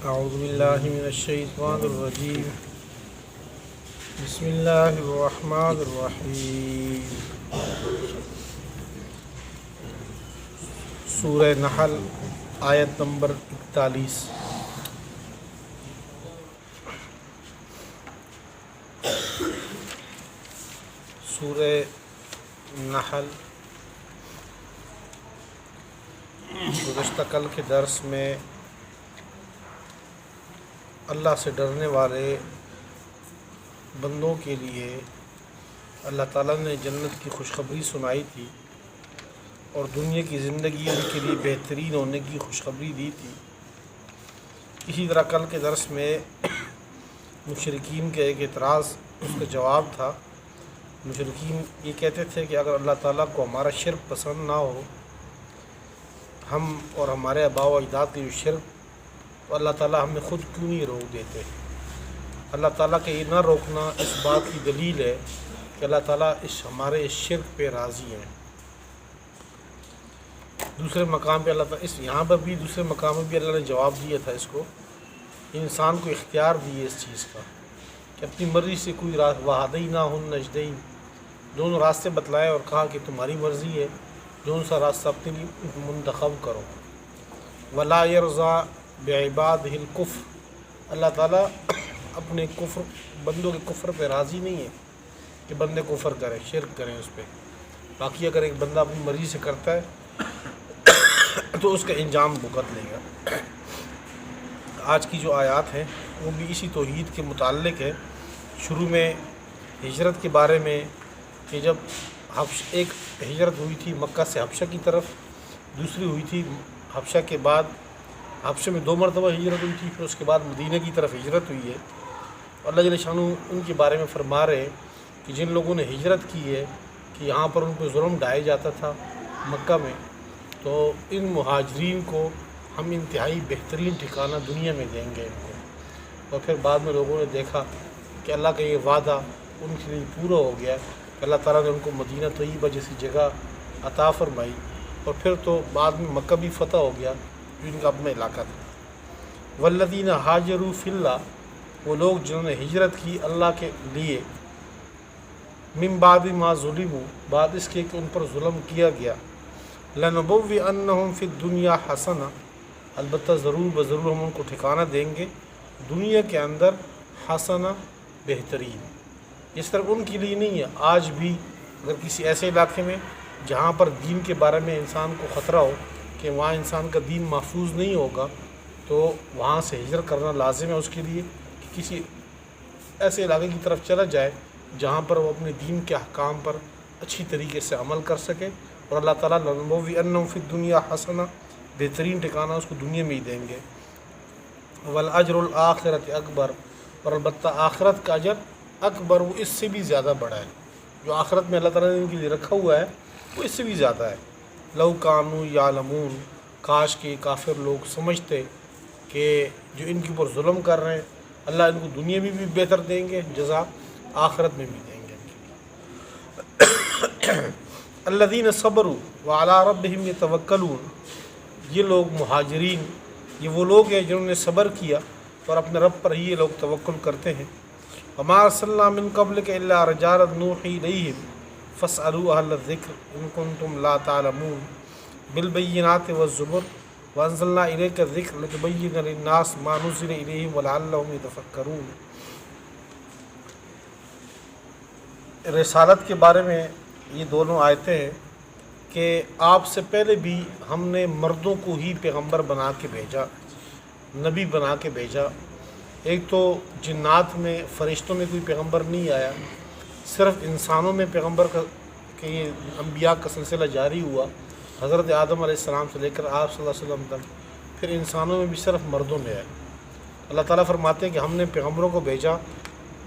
اعوذ باللہ من الشیطان الرجیم بسم اللہ الرحمن الرحیم سورہ نحل آیت نمبر 41۔ سورہ نحل گزشتہ کل کے درس میں اللہ سے ڈرنے والے بندوں کے لیے اللہ تعالیٰ نے جنت کی خوشخبری سنائی تھی اور دنیا کی زندگی ان کے لیے بہترین ہونے کی خوشخبری دی تھی۔ اسی طرح کل کے درس میں مشرکین کے ایک اعتراض اس کا جواب تھا۔ مشرکین یہ کہتے تھے کہ اگر اللہ تعالیٰ کو ہمارا شرک پسند نہ ہو، ہم اور ہمارے آباء و اجداد کے جو شرک، تو اللہ تعالیٰ ہمیں خود کیوں نہیں روک دیتے۔ اللہ تعالیٰ کے یہ نہ روکنا اس بات کی دلیل ہے کہ اللہ تعالیٰ ہمارے اس شرک پہ راضی ہیں۔ دوسرے مقام پہ اللہ تعالیٰ یہاں پر بھی دوسرے مقام میں بھی اللہ نے جواب دیا تھا اس کو، انسان کو اختیار دیے اس چیز کا کہ اپنی مرضی سے کوئی وہدینہ نجدین، دونوں راستے بتلائے اور کہا کہ تمہاری مرضی ہے، جون سا راستہ اپنے لیے منتخب کرو۔ ولا یرضیٰ بعبادہ الکفر، اللہ تعالیٰ اپنے کفر بندوں کے کفر پہ راضی نہیں ہے کہ بندے کفر کریں، شرک کریں اس پہ۔ باقی اگر ایک بندہ اپنی مرضی سے کرتا ہے تو اس کا انجام بھگت لے گا۔ آج کی جو آیات ہیں وہ بھی اسی توحید کے متعلق ہے۔ شروع میں ہجرت کے بارے میں کہ جب ایک ہجرت ہوئی تھی مکہ سے حبشہ کی طرف، دوسری ہوئی تھی حبشہ کے بعد، حبشہ میں 2 مرتبہ ہجرت ہوئی تھی، پھر اس کے بعد مدینہ کی طرف ہجرت ہوئی ہے۔ اللہ جل شانہ ان کے بارے میں فرما رہے ہیں کہ جن لوگوں نے ہجرت کی ہے کہ یہاں پر ان کو ظلم ڈھایا جاتا تھا مکہ میں، تو ان مہاجرین کو ہم انتہائی بہترین ٹھکانہ دنیا میں دیں گے ان کو۔ اور پھر بعد میں لوگوں نے دیکھا کہ اللہ کا یہ وعدہ ان کے لیے پورا ہو گیا کہ اللہ تعالیٰ نے ان کو مدینہ طیبہ جیسی جگہ عطا فرمائی، اور پھر تو بعد میں مکہ بھی فتح ہو گیا جو ان کا اپنا علاقہ تھا۔ والذین ہاجروا فی اللہ، وہ لوگ جنہوں نے ہجرت کی اللہ کے لیے، من بعد ما ظلموا، بعد اس کے کہ ان پر ظلم کیا گیا، لنبوئنہم فی الدنیا حسنہ، البتہ ضرور بضرور ہم ان کو ٹھکانہ دیں گے دنیا کے اندر حسنہ، بہترین۔ یہ صرف ان کے لیے نہیں ہے، آج بھی اگر کسی ایسے علاقے میں جہاں پر دین کے بارے میں انسان کو خطرہ ہو کہ وہاں انسان کا دین محفوظ نہیں ہوگا، تو وہاں سے ہجرت کرنا لازم ہے اس کے لیے کہ کسی ایسے علاقے کی طرف چلا جائے جہاں پر وہ اپنے دین کے احکام پر اچھی طریقے سے عمل کر سکے، اور اللہ تعالیٰ لنبوئنہم فی الدنیا حسنہ، بہترین ٹھکانہ اس کو دنیا میں ہی دیں گے۔ والاجر الآخرۃ اکبر، اور البتہ آخرت کا اجر اکبر، وہ اس سے بھی زیادہ بڑا ہے۔ جو آخرت میں اللہ تعالیٰ نے ان کے لیے رکھا ہوا ہے وہ اس سے بھی زیادہ ہے۔ لو کانوا یعلمون، کاش کے کافر لوگ سمجھتے کہ جو ان کے اوپر ظلم کر رہے ہیں اللہ ان کو دنیا میں بھی بہتر دیں گے جزا، آخرت میں بھی دیں گے ان کے لیے۔ الذین صبروا وعلی ربہم یتوکلون، یہ لوگ مہاجرین، یہ وہ لوگ ہیں جنہوں نے صبر کیا اور اپنے رب پر ہی یہ لوگ توکل کرتے ہیں۔ وما ارسلنا من قبلک الا رجالا نوحی الیہم فاسألوا اہل الذکر ان کنتم لا تعلمون بالبینات والزبر وانزلنا الیک الذکر لتبین للناس ما نزل الیہم ولعلہم یتفکرون۔ رسالت کے بارے میں یہ دونوں آیتیں ہیں کہ آپ سے پہلے بھی ہم نے مردوں کو ہی پیغمبر بنا کے بھیجا، نبی بنا کے بھیجا۔ ایک تو جنات میں، فرشتوں میں کوئی پیغمبر نہیں آیا، صرف انسانوں میں پیغمبر کا کہ یہ انبیاء کا سلسلہ جاری ہوا حضرت آدم علیہ السلام سے لے کر آپ صلی اللہ علیہ وسلم تک، پھر انسانوں میں بھی صرف مردوں میں ہے۔ اللہ تعالیٰ فرماتے ہیں کہ ہم نے پیغمبروں کو بھیجا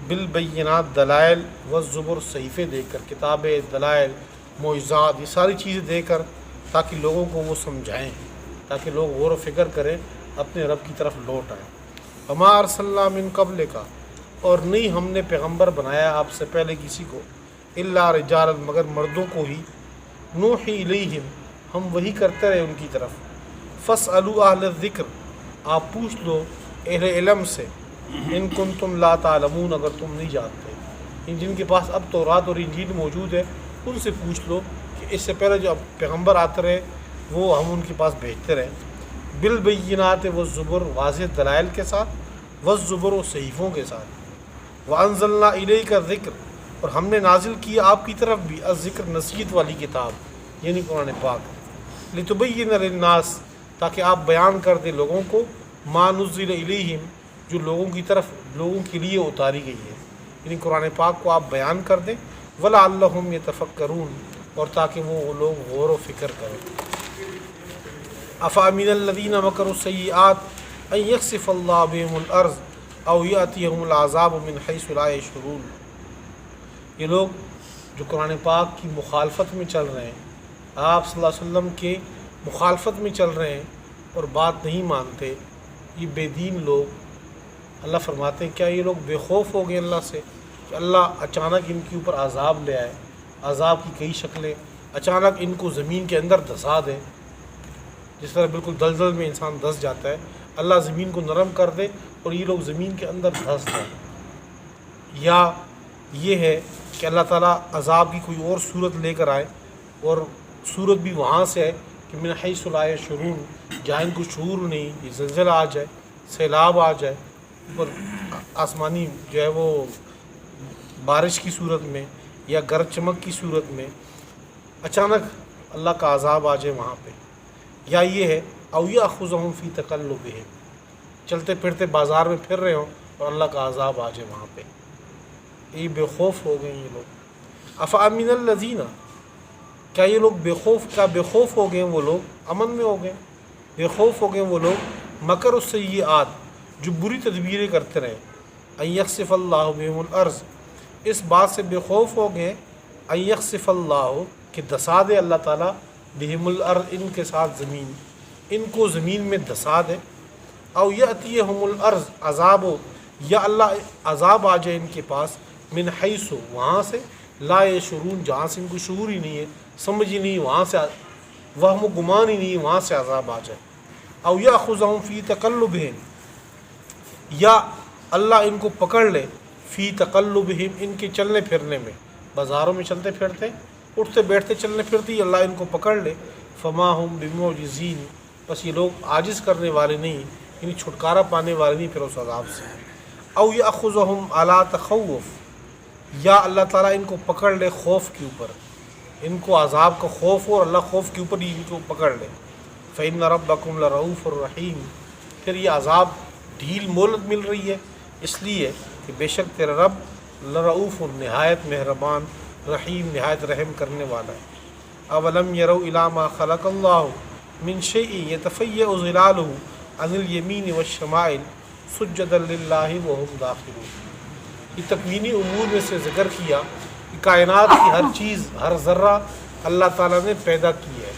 بالبینات، دلائل، والزبر، صحیفے دے کر، کتابیں، دلائل، معجزات، یہ ساری چیزیں دے کر تاکہ لوگوں کو وہ سمجھائیں، تاکہ لوگ غور و فکر کریں، اپنے رب کی طرف لوٹ آئیں۔ وما ارسلنا من قبلک، اور نہیں ہم نے پیغمبر بنایا آپ سے پہلے کسی کو، الا رجالا، مگر مردوں کو ہی، نوحی الیہم، ہم وہی کرتے رہے ان کی طرف۔ فاسألوا اہل الذکر، آپ پوچھ لو اہل علم سے، ان کنتم لا تعلمون، اگر تم نہیں جانتے، جن کے پاس اب تورات اور انجیل موجود ہے ان سے پوچھ لو کہ اس سے پہلے جو پیغمبر آتے رہے وہ ہم ان کے پاس بھیجتے رہے، بالبینات والزبر، واضح دلائل کے ساتھ، والزبر و صحیفوں کے ساتھ، وانزلنا الیک الذکر، اور ہم نے نازل کیا آپ کی طرف بھی الذکر، نصیحت والی کتاب یعنی قرآن پاک، لتبین للناس، تاکہ آپ بیان کر دیں لوگوں کو، ما نزل الیہم، جو لوگوں کی طرف لوگوں کے لیے اتاری گئی ہے، یعنی قرآن پاک کو آپ بیان کر دیں، ولعلہم یتفکرون، اور تاکہ وہ لوگ غور و فکر کریں۔ افامن الذین مکروا السیئات ان یخسف اللہ بہم الارض او یأتیہم العذاب من حیث لا یشعرون، یہ لوگ جو قرآن پاک کی مخالفت میں چل رہے ہیں، آپ صلی اللہ علیہ وسلم کے مخالفت میں چل رہے ہیں اور بات نہیں مانتے، یہ بے دین لوگ، اللہ فرماتے ہیں کیا یہ لوگ بے خوف ہو گئے اللہ سے کہ اللہ اچانک ان کے اوپر عذاب لے آئے، عذاب کی کئی شکلیں، اچانک ان کو زمین کے اندر دھسا دے، جس طرح بالکل دلدل میں انسان دھس جاتا ہے، اللہ زمین کو نرم کر دے اور یہ لوگ زمین کے اندر دھس دیں، یا یہ ہے کہ اللہ تعالیٰ عذاب کی کوئی اور صورت لے کر آئے، اور صورت بھی وہاں سے ہے کہ من حیث لا یشعرون، جہاں ان کو شعور نہیں، یہ زلزلہ آ جائے، سیلاب آ جائے، اوپر آسمانی جو ہے وہ بارش کی صورت میں یا گرج چمک کی صورت میں اچانک اللہ کا عذاب آ جائے وہاں پہ، یا یہ ہے او یأخذہم فی تقلبہم، چلتے پھرتے بازار میں پھر رہے ہوں اور اللہ کا عذاب آ جائے وہاں پہ، یہ بے خوف ہو گئے یہ لوگ۔ افامن الذین، کیا یہ لوگ بے خوف ہو گئے وہ لوگ، امن میں ہو گئے، بے خوف ہو گئے وہ لوگ، مکر السیئات، جو بری تدبیریں کرتے رہے، ان یخسف اللہ بہم الارض، اس بات سے بے خوف ہو گئے، ان یخسف اللہ، کہ دھسا دے اللہ تعالیٰ، بہم الارض، ان کے ساتھ زمین، ان کو زمین میں دھسا دے، او یأتیہم الارض، عذاب ہو، یا اللہ عذاب آ جائے ان کے پاس، من حیث، وہاں سے، لا یشعرون، جہاں سے ان کو شعور ہی نہیں ہے، سمجھ ہی نہیں، وہاں سے وہم و گمان ہی نہیں، وہاں سے عذاب آ جائے، او یأخذہم فی تقلبہم، یا اللہ ان کو پکڑ لے، فی تقلبہم، ان کے چلنے پھرنے میں، بازاروں میں چلتے پھرتے، اٹھتے بیٹھتے چلنے پھرتے، اللہ ان کو پکڑ لے، فما ہم بمعجزین، بس یہ لوگ عاجز کرنے والے نہیں، یعنی چھٹکارا پانے والے نہیں پھر اس عذاب سے، او یأخذہم علی تخوف، یا اللہ تعالیٰ ان کو پکڑ لے خوف کے اوپر، ان کو عذاب کا خوف ہو اور اللہ خوف کے اوپر ہی ان کو پکڑ لے، فإن ربکم لرؤوف الرحیم، پھر یہ عذاب ڈھیل مہلت مل رہی ہے اس لیے کہ بے شک تیرا رب لرؤوف، نہایت مہربان، رحیم، نہایت رحم کرنے والا ہے۔ اولم یروا الی ما خلق اللہ من شیء یتفیأ ظلالہ عن الیمین والشمائل سجدا للہ وہم داخرون، یہ تکوینی امور میں سے ذکر کیا کہ کائنات کی ہر چیز، ہر ذرہ اللہ تعالیٰ نے پیدا کی ہے،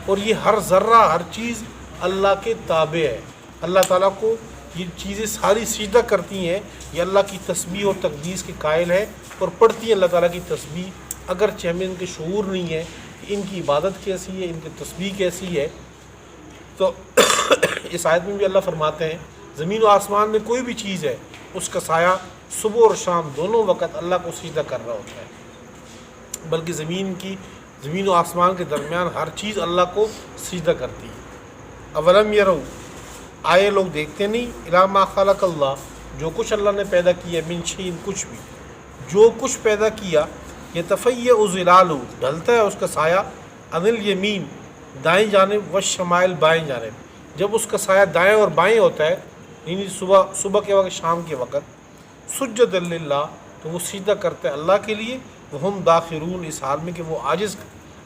اور یہ ہر ذرہ، ہر چیز اللہ کے تابع ہے، اللہ تعالیٰ کو یہ چیزیں ساری سجدہ کرتی ہیں، یہ اللہ کی تسبیح اور تقدیس کے قائل ہے اور پڑھتی ہیں اللہ تعالیٰ کی تسبیح، اگرچہ ہمیں ان کے شعور نہیں ہے کہ ان کی عبادت کیسی ہے، ان کی تسبیح کیسی ہے۔ تو اس آیت میں بھی اللہ فرماتے ہیں زمین و آسمان میں کوئی بھی چیز ہے، اس کا سایہ صبح اور شام دونوں وقت اللہ کو سجدہ کر رہا ہوتا ہے، بلکہ زمین و آسمان کے درمیان ہر چیز اللہ کو سجدہ کرتی ہے۔ اولم یروا، آئے لوگ دیکھتے نہیں، الی ما خلق اللہ، جو کچھ اللہ نے پیدا کیا، من شیء، کچھ بھی، جو کچھ پیدا کیا، یتفیأ ظلالہ، ڈھلتا ہے اس کا سایہ، عن الیمین، دائیں جانب، والشمائل، بائیں جانب، جب اس کا سایہ دائیں اور بائیں ہوتا ہے، یعنی صبح کے وقت، شام کے وقت، سجدا للہ، تو وہ سجدہ کرتے ہیں اللہ کے لیے، وہم داخرون، اس حال میں کہ وہ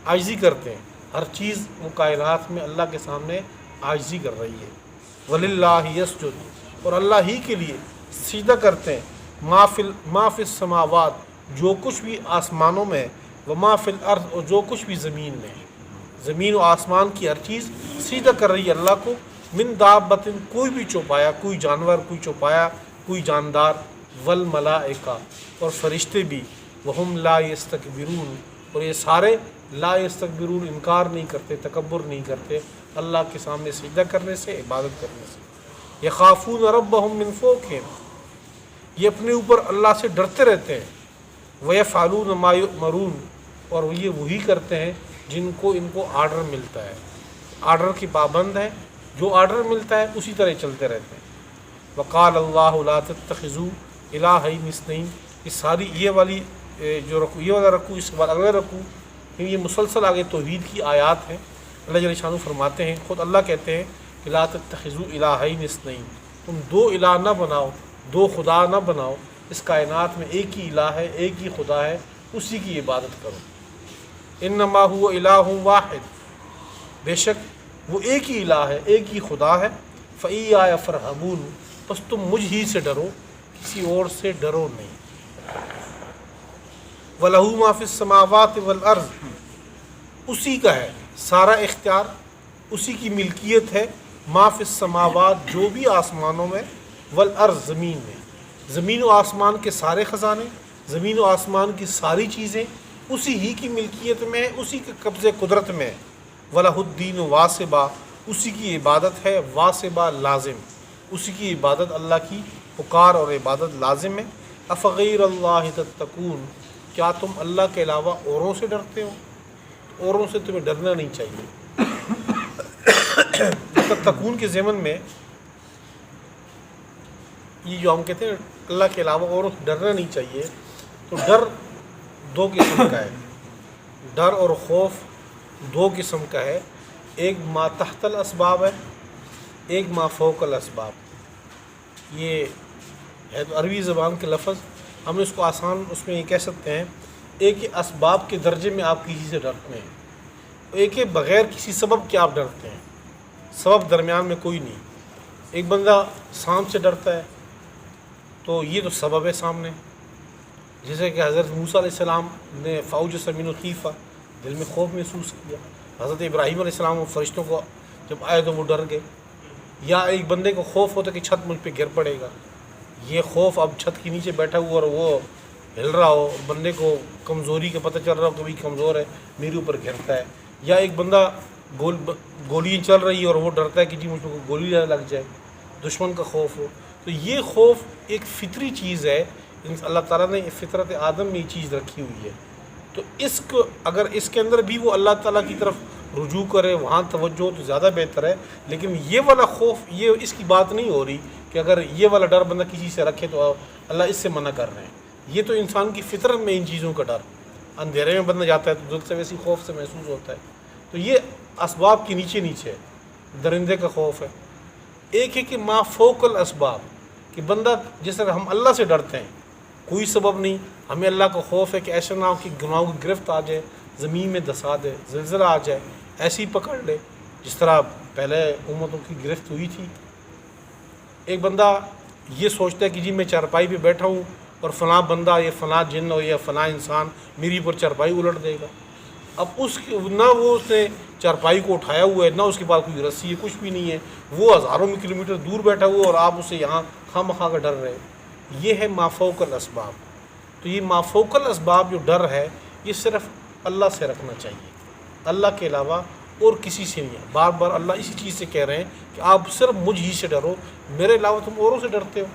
عاجزی کرتے ہیں، ہر چیز وہ کائنات میں اللہ کے سامنے عاجزی کر رہی ہے۔ وَلِلَّهِ يَسْجُدُ، اور اللہ ہی کے لیے سجدہ کرتے ہیں، ما فی السماوات، جو کچھ بھی آسمانوں میں ہے، وما فی الارض، اور جو کچھ بھی زمین میں ہے، زمین و آسمان کی ہر چیز سجدہ کر رہی ہے اللہ کو، من دابۃ، کوئی بھی چوپایا، کوئی جانور، کوئی چوپایا، کوئی جاندار، والملائکہ، اور فرشتے بھی، وہم لا یستکبرون، اور یہ سارے لا یستکبرون، انکار نہیں کرتے، تکبر نہیں کرتے اللہ کے سامنے سجدہ کرنے سے، عبادت کرنے سے۔ یخافون ربہم من فوقہم، یہ اپنے اوپر اللہ سے ڈرتے رہتے ہیں، ویفعلون ما یؤمرون، اور یہ وہی کرتے ہیں جن کو ان کو آرڈر ملتا ہے، آرڈر کی پابند ہے، جو آرڈر ملتا ہے اسی طرح چلتے رہتے ہیں۔ وقال اللہ لا تتخذوا الہین اثنین، یہ ساری یہ والی جو رکوع، یہ والا رکوع، اس کے بعد اگلے رکوع، یہ مسلسل آگے توحید کی آیات ہیں۔ اللہ جل شانہ فرماتے ہیں، خود اللہ کہتے ہیں کہ لا تتخذوا الہین اثنین، تم دو الہ نہ بناؤ، دو خدا نہ بناؤ، اس کائنات میں ایک ہی الہ ہے، ایک ہی خدا ہے، اسی کی عبادت کرو۔ انما هو الہ واحد، بے شک وہ ایک ہی الہ ہے، ایک ہی خدا ہے۔ فَإِيَّايَ فَارْهَبُونِ، بس تم مجھ ہی سے ڈرو، کسی اور سے ڈرو نہیں۔ وَلَهُ مَا فِي السَّمَاوَاتِ وَالْأَرْضِ، اسی کا ہے سارا اختیار، اسی کی ملکیت ہے، ما فی السماوات، جو بھی آسمانوں میں، والارض، زمین میں، زمین و آسمان کے سارے خزانے، زمین و آسمان کی ساری چیزیں اسی ہی کی ملکیت میں ہے، اسی کے قبضے قدرت میں ہے۔ وَلَهُ الدِّينُ وَاسِبًا، اسی کی عبادت ہے واسبہ، لازم، اسی کی عبادت اللہ کی پکار اور عبادت لازم ہے۔ افغیر اللہ تتقون، کیا تم اللہ کے علاوہ اوروں سے ڈرتے ہو؟ اوروں سے تمہیں ڈرنا نہیں چاہیے۔ تتقون کے ضمن میں یہ جو ہم کہتے ہیں اللہ کے علاوہ اوروں سے ڈرنا نہیں چاہیے، تو ڈر دو قسم کا ہے، ڈر اور خوف دو قسم کا ہے، ایک ما تحت الاسباب ہے، ایک ما فوق الاسباب۔ یہ ہے تو عربی زبان کے لفظ، ہم اس کو آسان اس میں یہ کہہ سکتے ہیں، ایک اسباب کے درجے میں آپ کسی سے ڈرتے ہیں، ایک بغیر کسی سبب کے آپ ڈرتے ہیں، سبب درمیان میں کوئی نہیں۔ ایک بندہ سانپ سے ڈرتا ہے تو یہ تو سبب ہے سامنے، جیسے کہ حضرت موسیٰ علیہ السلام نے فاوجس منہ خیفہ، دل میں خوف محسوس کیا۔ حضرت ابراہیم علیہ السلام فرشتوں کو جب آئے تو وہ ڈر گئے۔ یا ایک بندے کو خوف ہوتا کہ چھت مجھ پہ گر پڑے گا، یہ خوف اب چھت کے نیچے بیٹھا ہوا اور وہ ہل رہا ہو، بندے کو کمزوری کا پتہ چل رہا ہو کہ بھئی کمزور ہے، میرے اوپر گرتا ہے۔ یا ایک بندہ گولیاں چل رہی ہے اور وہ ڈرتا ہے کہ جی مجھ کو گولی لگ جائے، دشمن کا خوف ہو۔ تو یہ خوف ایک فطری چیز ہے، اللہ تعالیٰ نے فطرت آدم میں یہ چیز رکھی ہوئی ہے۔ تو اس کو اگر اس کے اندر بھی وہ اللہ تعالیٰ کی طرف رجوع کرے، وہاں توجہ تو زیادہ بہتر ہے۔ لیکن یہ والا خوف، یہ اس کی بات نہیں ہو رہی کہ اگر یہ والا ڈر بندہ کسی سے رکھے تو اللہ اس سے منع کر رہے ہیں۔ یہ تو انسان کی فطرت میں ان چیزوں کا ڈر، اندھیرے میں بندہ جاتا ہے تو دل سے ویسی خوف سے محسوس ہوتا ہے۔ تو یہ اسباب کے نیچے نیچے ہے، درندے کا خوف ہے۔ ایک ہے کہ ما فوق الاسباب، کہ بندہ جس طرح ہم اللہ سے ڈرتے ہیں، کوئی سبب نہیں، ہمیں اللہ کا خوف ہے کہ ایسا نہ ہو کہ گناہوں کی گرفت آ جائے، زمین میں دسا دے، زلزلہ آ جائے، ایسے ہی پکڑ لے جس طرح پہلے امتوں کی گرفت ہوئی تھی۔ ایک بندہ یہ سوچتا ہے کہ جی میں چارپائی پہ بیٹھا ہوں اور فلاں بندہ یا فلاں جن ہو یا فلاں انسان میری پر چارپائی الٹ دے گا۔ اب نہ اس نے چارپائی کو اٹھایا ہوا ہے، نہ اس کے بعد کوئی رسی ہے، کچھ بھی نہیں ہے، وہ ہزاروں کلومیٹر دور بیٹھا ہوا ہے اور آپ اسے یہاں خواہ مخواہ کا ڈر رہے۔ یہ ہے ما فوق الاسباب۔ تو یہ ما فوق الاسباب جو ڈر ہے، یہ صرف اللہ سے رکھنا چاہیے، اللہ کے علاوہ اور کسی سے نہیں ہے۔ بار بار اللہ اسی چیز سے کہہ رہے ہیں کہ آپ صرف مجھ ہی سے ڈرو، میرے علاوہ تم اوروں سے ڈرتے ہو۔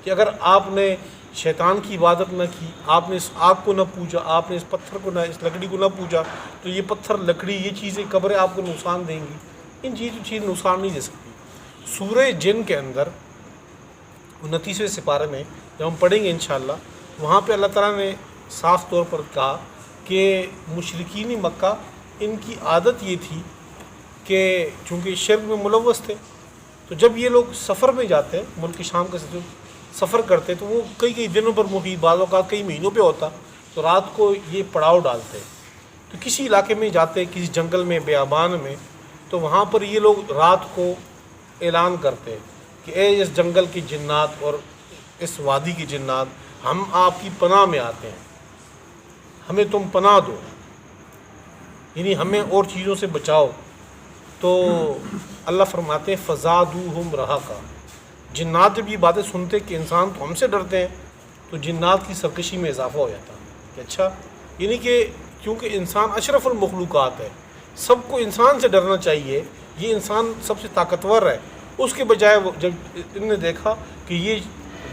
کہ اگر آپ نے شیطان کی عبادت نہ کی، آپ نے اس آگ کو نہ پوجا، آپ نے اس پتھر کو نہ، اس لکڑی کو نہ پوجا، تو یہ پتھر، لکڑی، یہ چیزیں، قبریں آپ کو نقصان دیں گی، ان چیز نقصان نہیں دے سکتی۔ سورہ جن کے اندر 29ویں سپارے میں جب ہم پڑھیں گے انشاءاللہ، وہاں پہ اللہ تعالیٰ نے صاف طور پر کہا کہ مشرکین مکہ، ان کی عادت یہ تھی کہ چونکہ شرک میں ملوث تھے، تو جب یہ لوگ سفر میں جاتے، ملک شام کا سفر کرتے، تو وہ کئی دنوں پر مقیم، بعض اوقات کئی مہینوں پہ ہوتا، تو رات کو یہ پڑاؤ ڈالتے۔ تو کسی علاقے میں جاتے، کسی جنگل میں، بیابان میں، تو وہاں پر یہ لوگ رات کو اعلان کرتے کہ اے اس جنگل کی جنات اور اس وادی کی جنات، ہم آپ کی پناہ میں آتے ہیں، ہمیں تم پناہ دو، یعنی ہمیں اور چیزوں سے بچاؤ۔ تو اللہ فرماتے ہیں فزادوہم رہقا، جنات جب یہ باتیں سنتے کہ انسان تو ہم سے ڈرتے ہیں، تو جنات کی سرکشی میں اضافہ ہو جاتا کہ اچھا، یعنی کہ کیونکہ انسان اشرف المخلوقات ہے، سب کو انسان سے ڈرنا چاہیے، یہ انسان سب سے طاقتور ہے، اس کے بجائے وہ جب ان نے دیکھا کہ یہ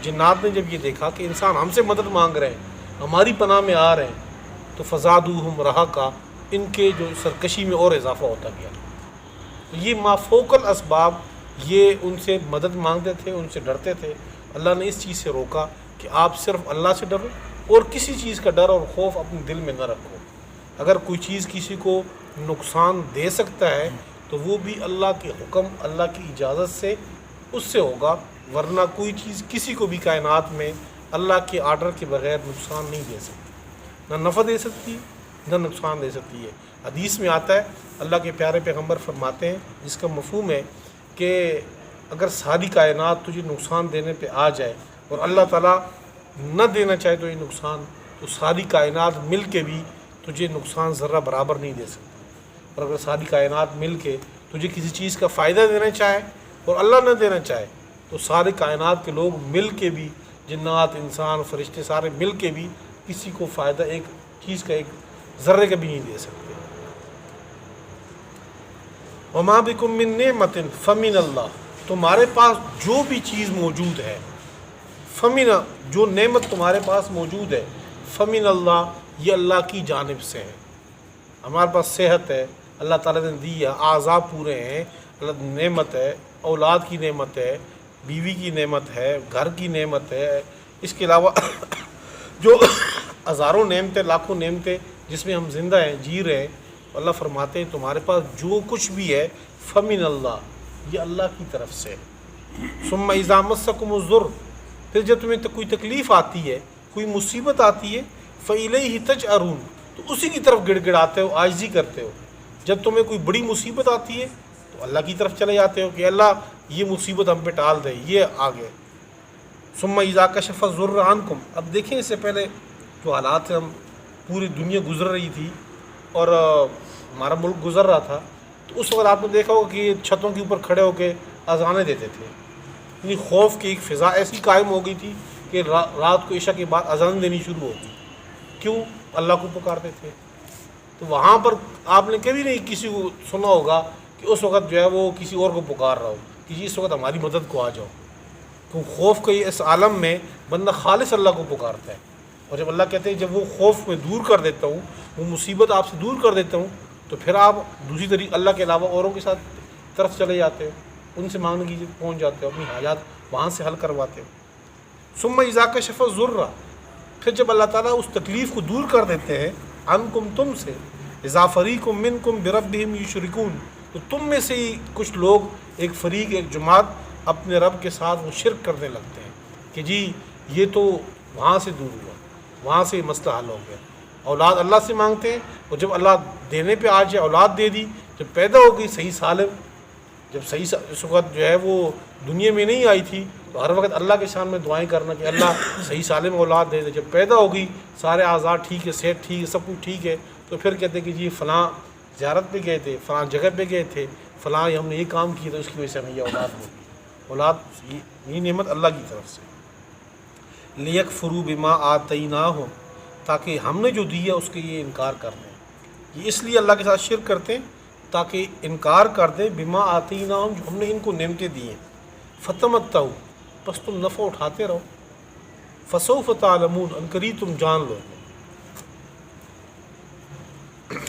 جنات نے جب یہ دیکھا کہ انسان ہم سے مدد مانگ رہے ہیں، ہماری پناہ میں آ رہے ہیں، تو فزادوہم رہقا، ان کے جو سرکشی میں اور اضافہ ہوتا گیا۔ تو یہ مافوق الاسباب، یہ ان سے مدد مانگتے تھے، ان سے ڈرتے تھے، اللہ نے اس چیز سے روکا کہ آپ صرف اللہ سے ڈرو اور کسی چیز کا ڈر اور خوف اپنے دل میں نہ رکھو۔ اگر کوئی چیز کسی کو نقصان دے سکتا ہے تو وہ بھی اللہ کے حکم، اللہ کی اجازت سے اس سے ہوگا، ورنہ کوئی چیز کسی کو بھی کائنات میں اللہ کے آرڈر کے بغیر نقصان نہیں دے سکتی، نہ نفع دے سکتی نہ نقصان دے سکتی ہے۔ حدیث میں آتا ہے، اللہ کے پیارے پیغمبر فرماتے ہیں، جس کا مفہوم ہے کہ اگر ساری کائنات تجھے نقصان دینے پہ آ جائے اور اللہ تعالیٰ نہ دینا چاہے تو یہ نقصان، تو ساری کائنات مل کے بھی تجھے نقصان ذرہ برابر نہیں دے سکتی۔ اور اگر ساری کائنات مل کے تجھے کسی چیز کا فائدہ دینا چاہے اور اللہ نہ دینا چاہے تو ساری کائنات کے لوگ مل کے بھی، جنات، انسان، فرشتے، سارے مل کے بھی کسی کو فائدہ ایک چیز کا ایک ذرے کا بھی نہیں دے سکتے۔ وما بکم من نعمت فمن اللہ، تمہارے پاس جو بھی چیز موجود ہے، فمن، جو نعمت تمہارے پاس موجود ہے، فمن اللہ، یہ اللہ کی جانب سے ہے۔ ہمارے پاس صحت ہے، اللہ تعالیٰ نے دی ہے، اعضاء پورے ہیں، اللہ نعمت ہے، اولاد کی نعمت ہے، بیوی کی نعمت ہے، گھر کی نعمت ہے، اس کے علاوہ جو ہزاروں نعمتیں، لاکھوں نعمتیں جس میں ہم زندہ ہیں، جی رہے ہیں، اللہ فرماتے ہیں تمہارے پاس جو کچھ بھی ہے فمن اللہ، یہ اللہ کی طرف سے ہے۔ ثم اذا مسکم الضر، پھر جب تمہیں کوئی تکلیف آتی ہے، کوئی مصیبت آتی ہے، فإلیہ تجأرون، تو اسی کی طرف گڑ گڑاتے ہو، عاجزی کرتے ہو۔ جب تمہیں کوئی بڑی مصیبت آتی ہے تو اللہ کی طرف چلے جاتے ہو کہ اللہ یہ مصیبت ہم پہ ٹال دے، یہ آگے۔ ثم اذا کشف الضر عنکم، اب دیکھیں اس سے پہلے جو حالات سے ہم پوری دنیا گزر رہی تھی اور ہمارا ملک گزر رہا تھا، تو اس وقت آپ نے دیکھا ہوگا کہ یہ چھتوں کے اوپر کھڑے ہو کے اذانیں دیتے تھے، یعنی خوف کی ایک فضا ایسی قائم ہو گئی تھی کہ رات کو عشاء کے بعد اذان دینی شروع ہوتی۔ کیوں؟ اللہ کو پکارتے تھے۔ تو وہاں پر آپ نے کبھی نہیں کسی کو سنا ہوگا کہ اس وقت جو ہے وہ کسی اور کو پکار رہا ہو کہ جی اس وقت ہماری مدد کو آ جاؤ۔ تو خوف کے اس عالم میں بندہ خالص اللہ کو پکارتا ہے، اور جب اللہ کہتے ہیں جب وہ خوف میں دور کر دیتا ہوں، وہ مصیبت آپ سے دور کر دیتا ہوں، تو پھر آپ دوسری طریقے اللہ کے علاوہ اوروں کے ساتھ طرف چلے جاتے ہو، ان سے مانگنے کی پہنچ جاتے ہو، اپنی حاجات وہاں سے حل کرواتے ہو۔ ثم اذا کشف الضر، پھر جب اللہ تعالیٰ اس تکلیف کو دور کر دیتے ہیں، عنکم، تم سے، اذا فریق منکم بربہم یشرکون، تو تم میں سے ہی کچھ لوگ، ایک فریق، ایک جماعت اپنے رب کے ساتھ وہ شرک کرنے لگتے ہیں کہ جی یہ تو وہاں سے دور ہوا، وہاں سے مسئلہ حل ہو گیا۔ اولاد اللہ سے مانگتے ہیں، اور جب اللہ دینے پہ آ جائے اولاد دے دی، جب پیدا ہو گئی صحیح سالم، جب صحیح اس وقت جو ہے وہ دنیا میں نہیں آئی تھی، تو ہر وقت اللہ کے سامنے دعائیں کرنا کہ اللہ صحیح سالم اولاد دے دے۔ جب پیدا ہو گئی، سارے اعضاء ٹھیک ہے، صحت ٹھیک ہے، سب کچھ ٹھیک ہے، تو پھر کہتے ہیں کہ جی فلاں زیارت پہ گئے تھے، فلاں جگہ پہ گئے تھے، فلاں ہم نے یہ کام کیا تھا، اس کی وجہ سے ہمیں یہ اولاد ملی۔ اولاد یہ نعمت اللہ کی طرف سے۔ لیکفروا بما آتیناہم، تاکہ ہم نے جو دیا اس کے یہ انکار کر دیں۔ یہ اس لیے اللہ کے ساتھ شرک کرتے ہیں تاکہ انکار کر دیں، بما آتیناہم، جو ہم نے ان کو نعمتیں دی ہیں۔ فتمتعوا، بس تم نفع اٹھاتے رہو، فسوف تعلمون، عنقریب تم جان لو گے۔